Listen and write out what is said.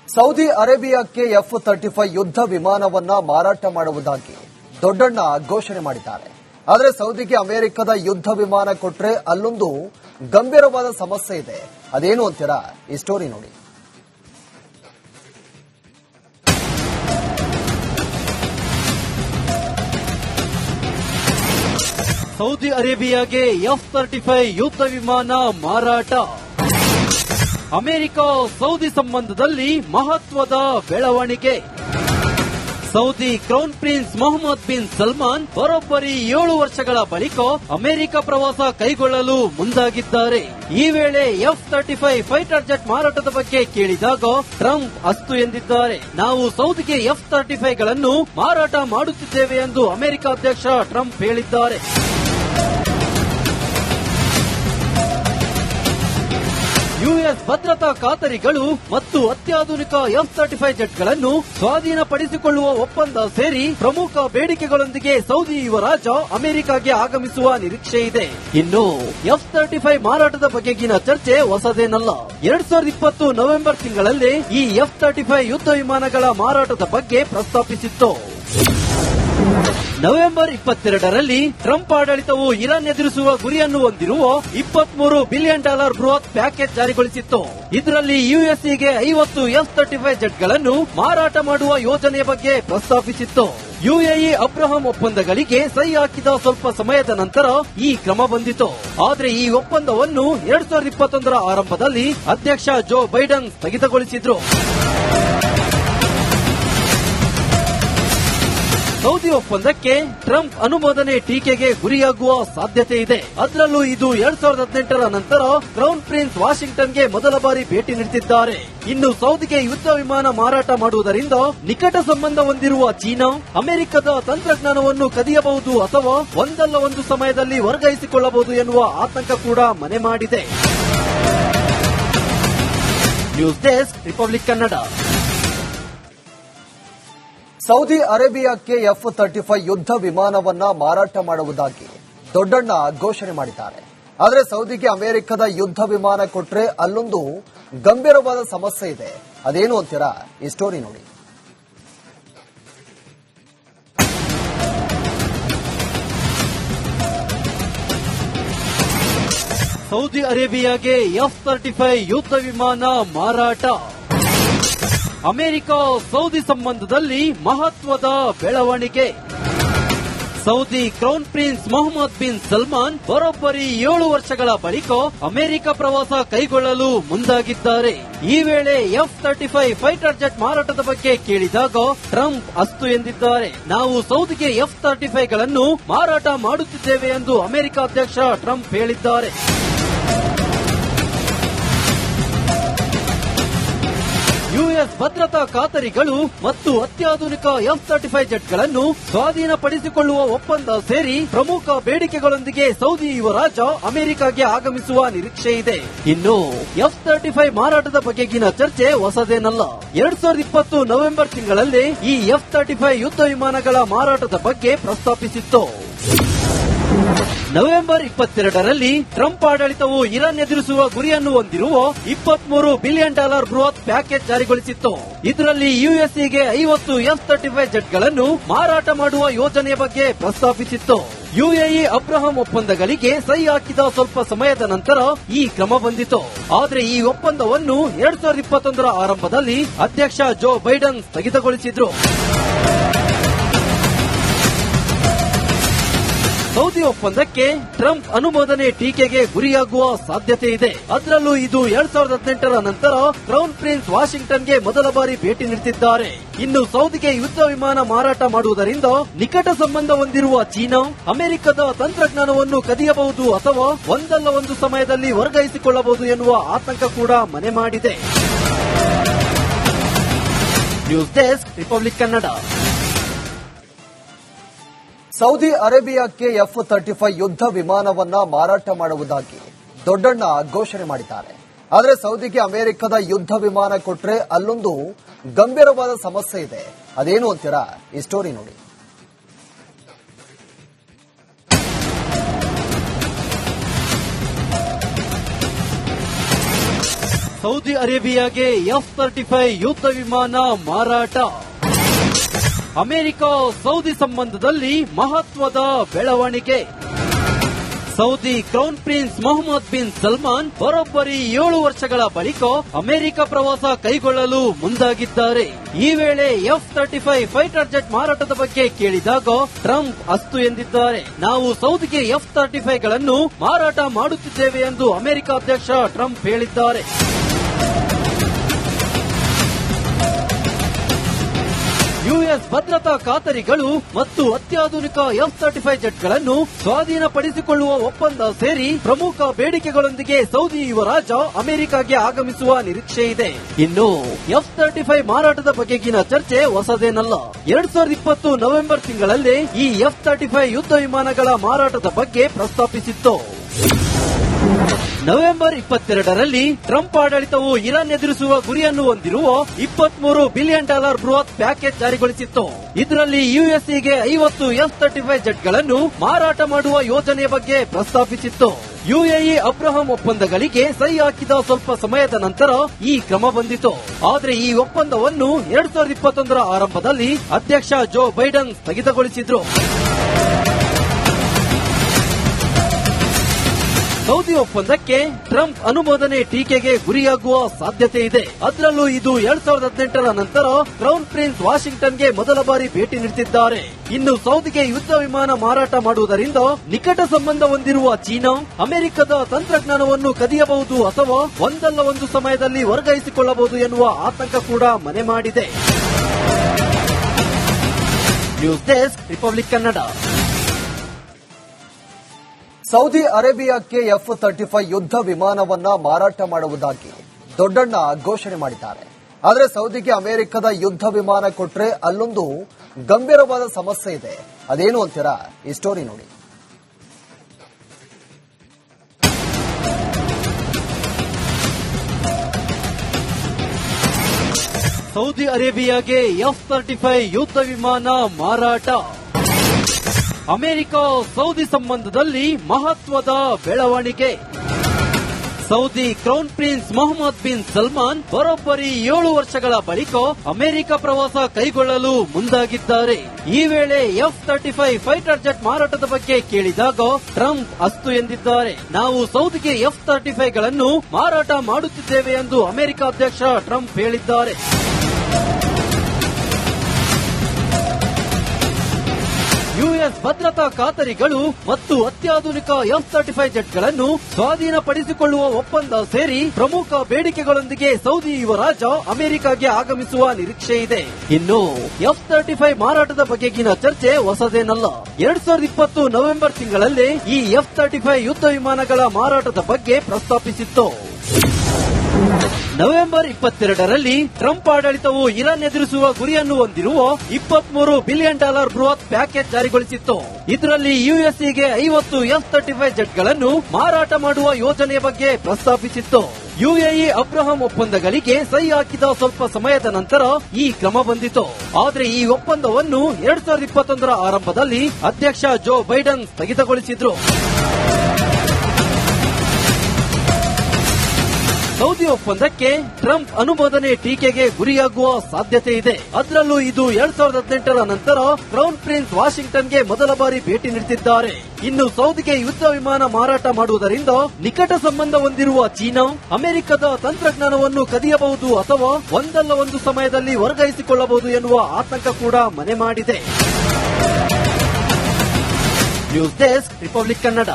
Saudi ಅರೇಬಿಯಾಕ್ಕೆ F-35 ಯುದ್ಧ ವಿಮಾನವನ್ನ ಮಾರಾಟ ಮಾಡುವುದಾಗಿ ದೊಡ್ಡಣ್ಣ ಘೋಷಣೆ ಮಾಡಿದ್ದಾರೆ. ಆದರೆ ಸೌದಿಗೆ ಅಮೆರಿಕದ ಯುದ್ಧ ವಿಮಾನ ಕೊಟ್ರೆ ಅಲ್ಲೊಂದು ಗಂಭೀರವಾದ ಸಮಸ್ಯೆ ಇದೆ. ಅದೇನು ಅಂತೀರಾ? ಈ ಸ್ಟೋರಿ ನೋಡಿ. ಸೌದಿ ಅರೇಬಿಯಾಗೆ F-35 ಯುದ್ಧ ವಿಮಾನ ಮಾರಾಟ. ಅಮೆರಿಕ ಸೌದಿ ಸಂಬಂಧದಲ್ಲಿ ಮಹತ್ವದ ಬೆಳವಣಿಗೆ. Saudi crown prince Mohammed bin Salman ಬರೋಬ್ಬರಿ 7 ವರ್ಷಗಳ ಬಳಿಕ ಅಮೆರಿಕ ಪ್ರವಾಸ ಕೈಗೊಳ್ಳಲು ಮುಂದಾಗಿದ್ದಾರೆ. ಈ ವೇಳೆ F-35 ಫೈಟರ್ ಜೆಟ್ ಮಾರಾಟದ ಬಗ್ಗೆ ಕೇಳಿದಾಗ ಟ್ರಂಪ್ ಅಸ್ತು ಎಂದಿದ್ದಾರೆ. ನಾವು ಸೌದಿಗೆ F-35 ಗಳನ್ನು ಮಾರಾಟ ಮಾಡುತ್ತಿದ್ದೇವೆ ಎಂದು ಅಮೆರಿಕ ಅಧ್ಯಕ್ಷ ಟ್ರಂಪ್ ಹೇಳಿದ್ದಾರೆ. ಯುಎಸ್ ಭದ್ರತಾ ಖಾತರಿಗಳು ಮತ್ತು ಅತ್ಯಾಧುನಿಕ F-35 ಜೆಟ್ಗಳನ್ನು ಸ್ವಾಧೀನಪಡಿಸಿಕೊಳ್ಳುವ ಒಪ್ಪಂದ ಸೇರಿ ಪ್ರಮುಖ ಬೇಡಿಕೆಗಳೊಂದಿಗೆ ಸೌದಿ ಯುವರಾಜ ಅಮೆರಿಕಾಗೆ ಆಗಮಿಸುವ ನಿರೀಕ್ಷೆ ಇದೆ. ಇನ್ನು F-35 ಮಾರಾಟದ ಬಗೆಗಿನ ಚರ್ಚೆ ಹೊಸದೇನಲ್ಲ. 2020 ನವೆಂಬರ್ ತಿಂಗಳಲ್ಲೇ ಈ F-35 ಯುದ್ಧ ವಿಮಾನಗಳ ಮಾರಾಟದ ಬಗ್ಗೆ ಪ್ರಸ್ತಾಪಿಸಿತ್ತು. ನವೆಂಬರ್ 22ರಲ್ಲಿ ಟ್ರಂಪ್ ಆಡಳಿತವು ಇರಾನ್ ಎದುರಿಸುವ ಗುರಿಯನ್ನು ಹೊಂದಿರುವ $23 ಬಿಲಿಯನ್ ಬೃಹತ್ ಪ್ಯಾಕೇಜ್ ಜಾರಿಗೊಳಿಸಿತ್ತು. ಇದರಲ್ಲಿ ಯುಎಸ್ಎಗೆ 50 F-35 ಜೆಟ್ಗಳನ್ನು ಮಾರಾಟ ಮಾಡುವ ಯೋಜನೆಯ ಬಗ್ಗೆ ಪ್ರಸ್ತಾಪಿಸಿತ್ತು. ಯುಎಇ ಅಬ್ರಹಾಂ ಒಪ್ಪಂದಗಳಿಗೆ ಸಹಿ ಹಾಕಿದ ಸ್ವಲ್ಪ ಸಮಯದ ನಂತರ ಈ ಕ್ರಮ ಬಂದಿತು. ಆದರೆ ಈ ಒಪ್ಪಂದವನ್ನು 2021ರ ಆರಂಭದಲ್ಲಿ ಅಧ್ಯಕ್ಷ ಜೋ ಬೈಡನ್ ಸ್ಥಗಿತಗೊಳಿಸಿದ್ರು. ಸೌದಿ ಒಪ್ಪಂದಕ್ಕೆ ಟ್ರಂಪ್ ಅನುಮೋದನೆ ಟೀಕೆಗೆ ಗುರಿಯಾಗುವ ಸಾಧ್ಯತೆ ಇದೆ. ಅದರಲ್ಲೂ ಇದು 2018ರ ನಂತರ ಕ್ರೌನ್ ಪ್ರಿನ್ಸ್ ವಾಷಿಂಗ್ಟನ್ಗೆ ಮೊದಲ ಬಾರಿ ಭೇಟಿ ನೀಡುತ್ತಿದ್ದಾರೆ. ಇನ್ನು ಸೌದಿಗೆ ಯುದ್ಧ ವಿಮಾನ ಮಾರಾಟ ಮಾಡುವುದರಿಂದ ನಿಕಟ ಸಂಬಂಧ ಹೊಂದಿರುವ ಚೀನಾ ಅಮೆರಿಕದ ತಂತ್ರಜ್ಞಾನವನ್ನು ಕದಿಯಬಹುದು ಅಥವಾ ಒಂದಲ್ಲ ಒಂದು ಸಮಯದಲ್ಲಿ ವರ್ಗಾಯಿಸಿಕೊಳ್ಳಬಹುದು ಎನ್ನುವ ಆತಂಕ ಕೂಡ ಮನೆ ಮಾಡಿದೆ. News desk, Republic Kannada. Saudi ಅರೇಬಿಯಾಕ್ಕೆ F-35 ಯುದ್ಧ ವಿಮಾನವನ್ನ ಮಾರಾಟ ಮಾಡುವುದಾಗಿ ದೊಡ್ಡಣ್ಣ ಘೋಷಣೆ ಮಾಡಿದ್ದಾರೆ. ಆದರೆ ಸೌದಿಗೆ ಅಮೆರಿಕದ ಯುದ್ಧ ವಿಮಾನ ಕೊಟ್ರೆ ಅಲ್ಲೊಂದು ಗಂಭೀರವಾದ ಸಮಸ್ಯೆ ಇದೆ. ಅದೇನು ಅಂತೀರಾ? ಈ ಸ್ಟೋರಿ ನೋಡಿ. ಸೌದಿ ಅರೇಬಿಯಾಗೆ F-35 ಯುದ್ಧ ವಿಮಾನ ಮಾರಾಟ. ಅಮೆರಿಕ ಸೌದಿ ಸಂಬಂಧದಲ್ಲಿ ಮಹತ್ವದ ಬೆಳವಣಿಗೆ. Saudi crown prince Mohammed bin Salman ಬರೋಬ್ಬರಿ 7 ವರ್ಷಗಳ ಬಳಿಕ ಅಮೆರಿಕ ಪ್ರವಾಸ ಕೈಗೊಳ್ಳಲು ಮುಂದಾಗಿದ್ದಾರೆ. ಈ ವೇಳೆ F-35 ಫೈಟರ್ ಜೆಟ್ ಮಾರಾಟದ ಬಗ್ಗೆ ಕೇಳಿದಾಗ ಟ್ರಂಪ್ ಅಸ್ತು ಎಂದಿದ್ದಾರೆ. ನಾವು ಸೌದಿಗೆ F-35 ಗಳನ್ನು ಮಾರಾಟ ಮಾಡುತ್ತಿದ್ದೇವೆ ಎಂದು ಅಮೆರಿಕ ಅಧ್ಯಕ್ಷ ಟ್ರಂಪ್ ಹೇಳಿದ್ದಾರೆ. ಯುಎಸ್ ಭದ್ರತಾ ಖಾತರಿಗಳು ಮತ್ತು ಅತ್ಯಾಧುನಿಕ F-35 ಜೆಟ್ಗಳನ್ನು ಸ್ವಾಧೀನಪಡಿಸಿಕೊಳ್ಳುವ ಒಪ್ಪಂದ ಸೇರಿ ಪ್ರಮುಖ ಬೇಡಿಕೆಗಳೊಂದಿಗೆ ಸೌದಿ ಯುವರಾಜ ಅಮೆರಿಕಾಗೆ ಆಗಮಿಸುವ ನಿರೀಕ್ಷೆ ಇದೆ. ಇನ್ನು F-35 ಮಾರಾಟದ ಬಗೆಗಿನ ಚರ್ಚೆ ಹೊಸದೇನಲ್ಲ. 2020 ನವೆಂಬರ್ ತಿಂಗಳಲ್ಲೇ ಈ F-35 ಯುದ್ಧ ವಿಮಾನಗಳ ಮಾರಾಟದ ಬಗ್ಗೆ ಪ್ರಸ್ತಾಪಿಸಿತ್ತು. ನವೆಂಬರ್ 22ರಲ್ಲಿ ಟ್ರಂಪ್ ಆಡಳಿತವು ಇರಾನ್ ಎದುರಿಸುವ ಗುರಿಯನ್ನು ಹೊಂದಿರುವ $23 ಬಿಲಿಯನ್ ಬೃಹತ್ ಪ್ಯಾಕೇಜ್ ಜಾರಿಗೊಳಿಸಿತ್ತು. ಇದರಲ್ಲಿ ಯುಎಸ್ಎಗೆ 50 F-35 ಜೆಟ್ಗಳನ್ನು ಮಾರಾಟ ಮಾಡುವ ಯೋಜನೆಯ ಬಗ್ಗೆ ಪ್ರಸ್ತಾಪಿಸಿತ್ತು. ಯುಎಇ ಅಬ್ರಹಾಂ ಒಪ್ಪಂದಗಳಿಗೆ ಸಹಿ ಹಾಕಿದ ಸ್ವಲ್ಪ ಸಮಯದ ನಂತರ ಈ ಕ್ರಮ ಬಂದಿತು. ಆದರೆ ಈ ಒಪ್ಪಂದವನ್ನು 2021ರ ಆರಂಭದಲ್ಲಿ ಅಧ್ಯಕ್ಷ ಜೋ ಬೈಡನ್ ಸ್ಥಗಿತಗೊಳಿಸಿದ್ರು. ಸೌದಿ ಒಪ್ಪಂದಕ್ಕೆ ಟ್ರಂಪ್ ಅನುಮೋದನೆ ಟೀಕೆಗೆ ಗುರಿಯಾಗುವ ಸಾಧ್ಯತೆ ಇದೆ. ಅದರಲ್ಲೂ ಇದು 2018ರ ನಂತರ ಕ್ರೌನ್ ಪ್ರಿನ್ಸ್ ವಾಷಿಂಗ್ಟನ್ಗೆ ಮೊದಲ ಬಾರಿ ಭೇಟಿ ನೀಡುತ್ತಿದ್ದಾರೆ. ಇನ್ನು ಸೌದಿಗೆ ಯುದ್ಧ ವಿಮಾನ ಮಾರಾಟ ಮಾಡುವುದರಿಂದ ನಿಕಟ ಸಂಬಂಧ ಹೊಂದಿರುವ ಚೀನಾ ಅಮೆರಿಕದ ತಂತ್ರಜ್ಞಾನವನ್ನು ಕದಿಯಬಹುದು ಅಥವಾ ಒಂದಲ್ಲ ಒಂದು ಸಮಯದಲ್ಲಿ ವರ್ಗಾಯಿಸಿಕೊಳ್ಳಬಹುದು ಎನ್ನುವ ಆತಂಕ ಕೂಡ ಮನೆ ಮಾಡಿದೆ. News desk, Republic Kannada. Saudi ಅರೇಬಿಯಾಕ್ಕೆ F-35 ಯುದ್ಧ ವಿಮಾನವನ್ನ ಮಾರಾಟ ಮಾಡುವುದಾಗಿ ದೊಡ್ಡಣ್ಣ ಘೋಷಣೆ ಮಾಡಿದ್ದಾರೆ. ಆದರೆ ಸೌದಿಗೆ ಅಮೆರಿಕದ ಯುದ್ಧ ವಿಮಾನ ಕೊಟ್ರೆ ಅಲ್ಲೊಂದು ಗಂಭೀರವಾದ ಸಮಸ್ಯೆ ಇದೆ. ಅದೇನು ಅಂತೀರಾ? ಈ ಸ್ಟೋರಿ ನೋಡಿ. ಸೌದಿ ಅರೇಬಿಯಾಗೆ F-35 ಯುದ್ಧ ವಿಮಾನ ಮಾರಾಟ. ಅಮೆರಿಕ ಸೌದಿ ಸಂಬಂಧದಲ್ಲಿ ಮಹತ್ವದ ಬೆಳವಣಿಗೆ. Saudi crown prince Mohammed bin Salman ಬರೋಬ್ಬರಿ 7 ವರ್ಷಗಳ ಬಳಿಕ ಅಮೆರಿಕ ಪ್ರವಾಸ ಕೈಗೊಳ್ಳಲು ಮುಂದಾಗಿದ್ದಾರೆ. ಈ ವೇಳೆ F-35 ಫೈಟರ್ ಜೆಟ್ ಮಾರಾಟದ ಬಗ್ಗೆ ಕೇಳಿದಾಗ ಟ್ರಂಪ್ ಅಸ್ತು ಎಂದಿದ್ದಾರೆ. ನಾವು ಸೌದಿಗೆ F-35 ಗಳನ್ನು ಮಾರಾಟ ಮಾಡುತ್ತಿದ್ದೇವೆ ಎಂದು ಅಮೆರಿಕ ಅಧ್ಯಕ್ಷ ಟ್ರಂಪ್ ಹೇಳಿದ್ದಾರೆ. ಯುಎಸ್ ಭದ್ರತಾ ಖಾತರಿಗಳು ಮತ್ತು ಅತ್ಯಾಧುನಿಕ F-35 ಜೆಟ್ಗಳನ್ನು ಸ್ವಾಧೀನಪಡಿಸಿಕೊಳ್ಳುವ ಒಪ್ಪಂದ ಸೇರಿ ಪ್ರಮುಖ ಬೇಡಿಕೆಗಳೊಂದಿಗೆ ಸೌದಿ ಯುವರಾಜ ಅಮೆರಿಕಾಗೆ ಆಗಮಿಸುವ ನಿರೀಕ್ಷೆ ಇದೆ. ಇನ್ನು F-35 ಮಾರಾಟದ ಬಗೆಗಿನ ಚರ್ಚೆ ಹೊಸದೇನಲ್ಲ. 2020 ನವೆಂಬರ್ ತಿಂಗಳಲ್ಲೇ ಈ F-35 ಯುದ್ಧ ವಿಮಾನಗಳ ಮಾರಾಟದ ಬಗ್ಗೆ ಪ್ರಸ್ತಾಪಿಸಿತ್ತು. ನವೆಂಬರ್ 22ರಲ್ಲಿ ಟ್ರಂಪ್ ಆಡಳಿತವು ಇರಾನ್ ಎದುರಿಸುವ ಗುರಿಯನ್ನು ಹೊಂದಿರುವ $23 ಬಿಲಿಯನ್ ಬೃಹತ್ ಪ್ಯಾಕೇಜ್ ಜಾರಿಗೊಳಿಸಿತ್ತು. ಇದರಲ್ಲಿ ಯುಎಸ್ಎಗೆ 50 F-35 ಜೆಟ್ಗಳನ್ನು ಮಾರಾಟ ಮಾಡುವ ಯೋಜನೆ ಬಗ್ಗೆ ಪ್ರಸ್ತಾಪಿಸಿತ್ತು. ಯುಎಇ ಅಬ್ರಹಾಂ ಒಪ್ಪಂದಗಳಿಗೆ ಸಹಿ ಹಾಕಿದ ಸ್ವಲ್ಪ ಸಮಯದ ನಂತರ ಈ ಕ್ರಮ ಬಂದಿತು. ಆದರೆ ಈ ಒಪ್ಪಂದವನ್ನು 2021ರ ಆರಂಭದಲ್ಲಿ ಅಧ್ಯಕ್ಷ ಜೋ ಬೈಡನ್ ಸ್ಥಗಿತಗೊಳಿಸಿದ್ರು. ಸೌದಿ ಒಪ್ಪಂದಕ್ಕೆ ಟ್ರಂಪ್ ಅನುಮೋದನೆ ಟೀಕೆಗೆ ಗುರಿಯಾಗುವ ಸಾಧ್ಯತೆ ಇದೆ. ಅದರಲ್ಲೂ ಇದು 2018ರ ನಂತರ ಕ್ರೌನ್ ಪ್ರಿನ್ಸ್ ವಾಷಿಂಗ್ಟನ್ಗೆ ಮೊದಲ ಬಾರಿ ಭೇಟಿ ನೀಡುತ್ತಿದ್ದಾರೆ. ಇನ್ನು ಸೌದಿಗೆ ಯುದ್ಧ ವಿಮಾನ ಮಾರಾಟ ಮಾಡುವುದರಿಂದ ನಿಕಟ ಸಂಬಂಧ ಹೊಂದಿರುವ ಚೀನಾ ಅಮೆರಿಕದ ತಂತ್ರಜ್ಞಾನವನ್ನು ಕದಿಯಬಹುದು ಅಥವಾ ಒಂದಲ್ಲ ಒಂದು ಸಮಯದಲ್ಲಿ ವರ್ಗಾಯಿಸಿಕೊಳ್ಳಬಹುದು ಎನ್ನುವ ಆತಂಕ ಕೂಡ ಮನೆ ಮಾಡಿದೆ. News desk Republic Kannada. Saudi ಅರೇಬಿಯಾಕ್ಕೆ F-35 ಯುದ್ಧ ವಿಮಾನವನ್ನ ಮಾರಾಟ ಮಾಡುವುದಾಗಿ ದೊಡ್ಡಣ್ಣ ಘೋಷಣೆ ಮಾಡಿದ್ದಾರೆ. ಆದರೆ ಸೌದಿಗೆ ಅಮೆರಿಕದ ಯುದ್ಧ ವಿಮಾನ ಕೊಟ್ರೆ ಅಲ್ಲೊಂದು ಗಂಭೀರವಾದ ಸಮಸ್ಯೆ ಇದೆ. ಅದೇನು ಅಂತೀರಾ? ಈ ಸ್ಟೋರಿ ನೋಡಿ. ಸೌದಿ ಅರೇಬಿಯಾಗೆ F-35 ಯುದ್ಧ ವಿಮಾನ ಮಾರಾಟ. ಅಮೆರಿಕ ಸೌದಿ ಸಂಬಂಧದಲ್ಲಿ ಮಹತ್ವದ ಬೆಳವಣಿಗೆ. Saudi crown prince Mohammed bin Salman ಬರೋಬ್ಬರಿ 7 ವರ್ಷಗಳ ಬಳಿಕ ಅಮೆರಿಕ ಪ್ರವಾಸ ಕೈಗೊಳ್ಳಲು ಮುಂದಾಗಿದ್ದಾರೆ. ಈ ವೇಳೆ F-35 ಫೈಟರ್ ಜೆಟ್ ಮಾರಾಟದ ಬಗ್ಗೆ ಕೇಳಿದಾಗ ಟ್ರಂಪ್ ಅಸ್ತು ಎಂದಿದ್ದಾರೆ. ನಾವು ಸೌದಿಗೆ F-35 ಗಳನ್ನು ಮಾರಾಟ ಮಾಡುತ್ತಿದ್ದೇವೆ ಎಂದು ಅಮೆರಿಕ ಅಧ್ಯಕ್ಷ ಟ್ರಂಪ್ ಹೇಳಿದ್ದಾರೆ. ಯುಎಸ್ ಭದ್ರತಾ ಖಾತರಿಗಳು ಮತ್ತು ಅತ್ಯಾಧುನಿಕ F-35 ಜೆಟ್ಗಳನ್ನು ಸ್ವಾಧೀನಪಡಿಸಿಕೊಳ್ಳುವ ಒಪ್ಪಂದ ಸೇರಿ ಪ್ರಮುಖ ಬೇಡಿಕೆಗಳೊಂದಿಗೆ ಸೌದಿ ಯುವರಾಜ ಅಮೆರಿಕಾಗೆ ಆಗಮಿಸುವ ನಿರೀಕ್ಷೆ ಇದೆ. ಇನ್ನು F-35 ಮಾರಾಟದ ಬಗೆಗಿನ ಚರ್ಚೆ ಹೊಸದೇನಲ್ಲ. 2020 ನವೆಂಬರ್ ತಿಂಗಳಲ್ಲೇ ಈ F-35 ಯುದ್ಧ ವಿಮಾನಗಳ ಮಾರಾಟದ ಬಗ್ಗೆ ಪ್ರಸ್ತಾಪಿಸಿತ್ತು. ನವೆಂಬರ್ 22ರಲ್ಲಿ ಟ್ರಂಪ್ ಆಡಳಿತವು ಇರಾನ್ ಎದುರಿಸುವ ಗುರಿಯನ್ನು ಹೊಂದಿರುವ $23 ಬಿಲಿಯನ್ ಬೃಹತ್ ಪ್ಯಾಕೇಜ್ ಜಾರಿಗೊಳಿಸಿತ್ತು. ಇದರಲ್ಲಿ ಯುಎಸ್ಎಗೆ 50 F-35 ಜೆಟ್ಗಳನ್ನು ಮಾರಾಟ ಮಾಡುವ ಯೋಜನೆ ಬಗ್ಗೆ ಪ್ರಸ್ತಾಪಿಸಿತ್ತು. ಯುಎಇ ಅಬ್ರಹಾಂ ಒಪ್ಪಂದಗಳಿಗೆ ಸಹಿ ಹಾಕಿದ ಸ್ವಲ್ಪ ಸಮಯದ ನಂತರ ಈ ಕ್ರಮ ಬಂದಿತು. ಆದರೆ ಈ ಒಪ್ಪಂದವನ್ನು 2021ರ ಆರಂಭದಲ್ಲಿ ಅಧ್ಯಕ್ಷ ಜೋ ಬೈಡನ್ ಸ್ಥಗಿತಗೊಳಿಸಿದ್ರು. ಸೌದಿ ಒಪ್ಪಂದಕ್ಕೆ ಟ್ರಂಪ್ ಅನುಮೋದನೆ ಟೀಕೆಗೆ ಗುರಿಯಾಗುವ ಸಾಧ್ಯತೆ ಇದೆ. ಅದರಲ್ಲೂ ಇದು 2018ರ ನಂತರ ಕ್ರೌನ್ ಪ್ರಿನ್ಸ್ ವಾಷಿಂಗ್ಟನ್ಗೆ ಮೊದಲ ಬಾರಿ ಭೇಟಿ ನೀಡುತ್ತಿದ್ದಾರೆ. ಇನ್ನು ಸೌದಿಗೆ ಯುದ್ಧ ವಿಮಾನ ಮಾರಾಟ ಮಾಡುವುದರಿಂದ ನಿಕಟ ಸಂಬಂಧ ಹೊಂದಿರುವ ಚೀನಾ ಅಮೆರಿಕದ ತಂತ್ರಜ್ಞಾನವನ್ನು ಕದಿಯಬಹುದು ಅಥವಾ ಒಂದಲ್ಲ ಒಂದು ಸಮಯದಲ್ಲಿ ವರ್ಗಾಯಿಸಿಕೊಳ್ಳಬಹುದು ಎನ್ನುವ ಆತಂಕ ಕೂಡ ಮನೆ ಮಾಡಿದೆ. News desk Republic Kannada.